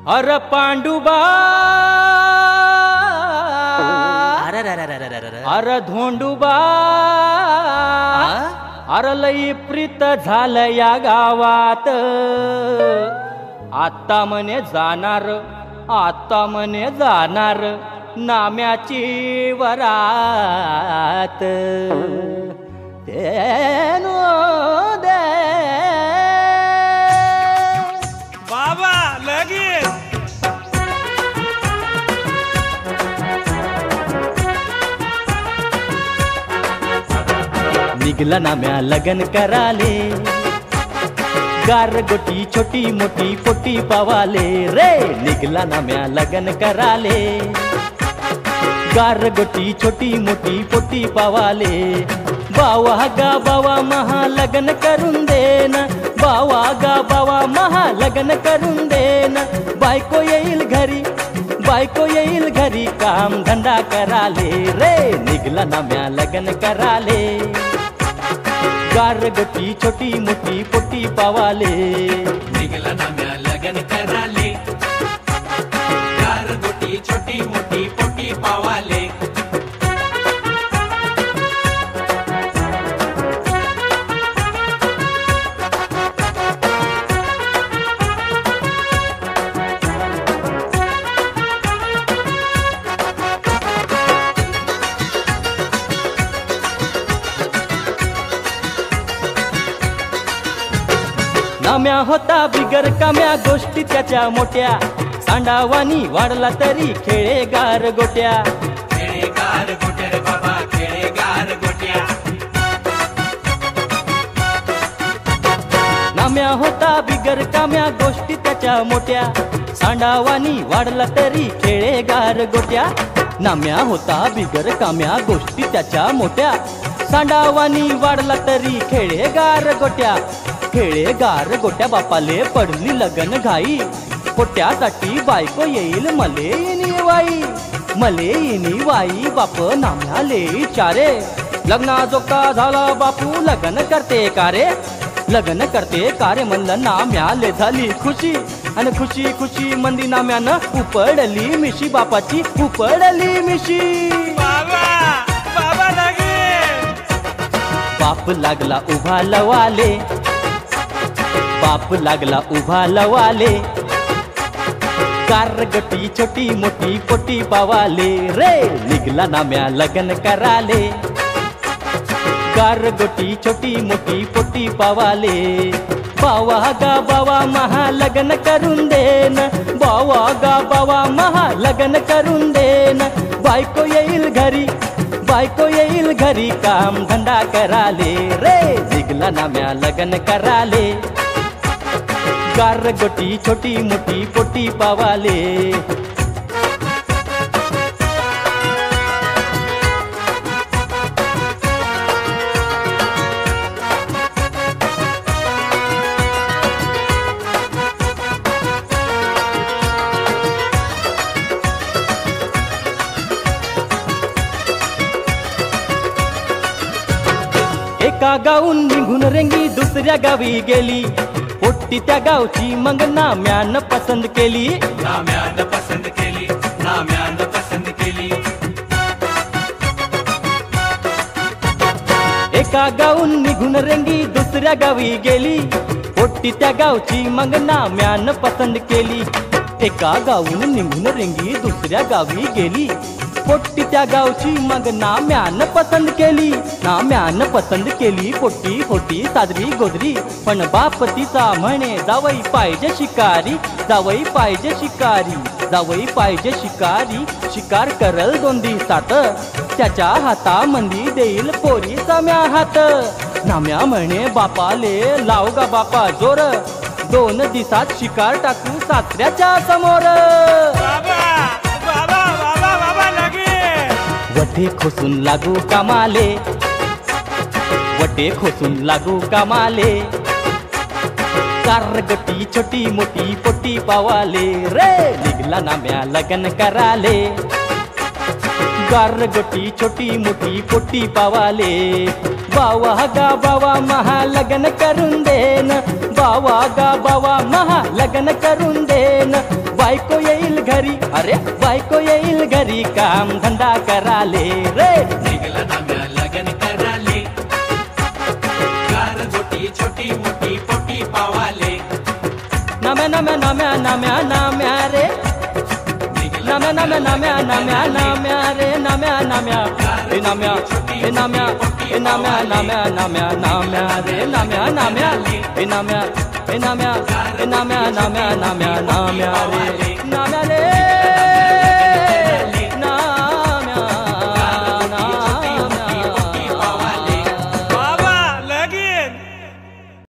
अर पांडुबा अर धोंडुबा अर लई प्रीत झालं या गावात. आता म्हणे जाणार, आता म्हणे जाणार नाम्याची वरात. तेनो दे बाबा लगेच. निघला नाम्या लगन कराले, गारगोटी छोटी मोठी पोटी पावाले रे. निघला नाम्या लगन कराले, गारगोटी छोटी मोठी पोटी पावाले. बावा गा बावा महा लगन करून देन, बावा गा बावा महा लगन करून देन. बायको येईल घरी, बायको येईल घरी काम धंदा कराले रे. निघला नाम्या लगन कराले, गारगोटी छोटी मोठी पोटी पावाले. निघला नाम्या लगन कराले, गारगोटी छोटी मोठी पोटी पावाले. नाम्या होता बिगर काम्या गोष्टी त्याच्या मोठ्या, सांडावानी वाढला तरी खेळेगार गोट्या. खेळेगार गोट्या रे बाबा, खेळेगार गोट्या. नाम्या होता बिगर काम्या गोष्टी त्याच्या मोठ्या, सांडावानी वाढला तरी खेळेगार गोट्या. नाम्या होता बिगर काम्या गोष्टी त्याच्या मोठ्या, सांडावानी वाढला तरी खेळेगार गोट्या. खेळेगार गोट्या बापाले पडली लगन घाई, पोट्यासाठी बायको येईल मले येणी वाई. मले येणी वाई बाप नाम्याले चारे. लग्ना जोका झाला बापू लगन करते का रे, लगन करते का रे म्हणलं. नाम्याले झाली खुशी आणि खुशी खुशी मंदी नाम्यानं उपडली मिशी, बापाची उपडली मिशी. बाबा बाबा लगेच. बाप लागला उभा लवाले, बाप लागला उभा लवाले. गारगोटी छोटी मोठी पोटी पावाले रे. निघला नाम्या लगन कराले, गारगोटी छोटी मोठी पोटी पावाले. बावा गा बावा महा लगन करून देन, बावा गा बावा महा लगन करून देन. बायको येईल घरी, बायको येईल घरी काम धंदा कराले रे. निघला नाम्या लगन कराले, गारगोटी छोटी मोठी पोटी पावाले. एका गावून निघून रेंगी दुसऱ्या गावी गेली, पोट्टी त्या गावची मग नाम्यानं पसंत केली. नाम्यानं पसंत केली, नाम्यानं पसंत केली. एका गावून निघून रेंगी दुसऱ्या गावी गेली, पोट्टी त्या गावची मग नाम्यानं पसंत केली. एका गावून निघून रेंगी दुसऱ्या गावी गेली, पोट्टी त्या गावची मग नाम्यानं पसंत केली. नाम्यानं पसंत केली पोट्टी होती साजरी गोदरी, पण बाप तिचा म्हणे जावई पाहिजे शिकारी, जावई पाहिजे शिकारी, जावई पाहिजे शिकारी. शिकार करल 2 दिवसात, त्याच्या हातामंदी देईल पोरीचा म्या हात. नाम्या म्हणे बापाले लाव गा बापा जोर, 2 दिवसात शिकार टाकू सासऱ्याच्या समोर. बाबा बाबा बाबा बाबा लगेच. वटे खोसून लागू कामाले, वटे खोसून लागू कामाले. गारगोटी छोटी मोठी पोटी पावाले रे. निघला नाम्या लगन कराले, गारगोटी छोटी मोठी पोटी पावाले. बावा गा बावा महा लगन करून देन, बावा गा बावा महा लग्न करून देन. बायको येईल घरी, अरे बायको येईल घरी, काम धंदा कराले रे. निघला नाम्या लगन कराले, गारगोटी छोटी मोठी पोटी पावाले. नाम्या नाम्या नाम्या नाम्या नाम्या रे, नाम्या नाम्या नाम्या नाम्या नाम्या रे, नाम्या नाम्या ए नाम्या ए नाम्या ए नाम्या नाम्या नाम्या नाम्या रे, नाम्या नाम्या ए नाम्या ए नाम्या ए नाम्या नाम्या नाम्या नाम्या रे.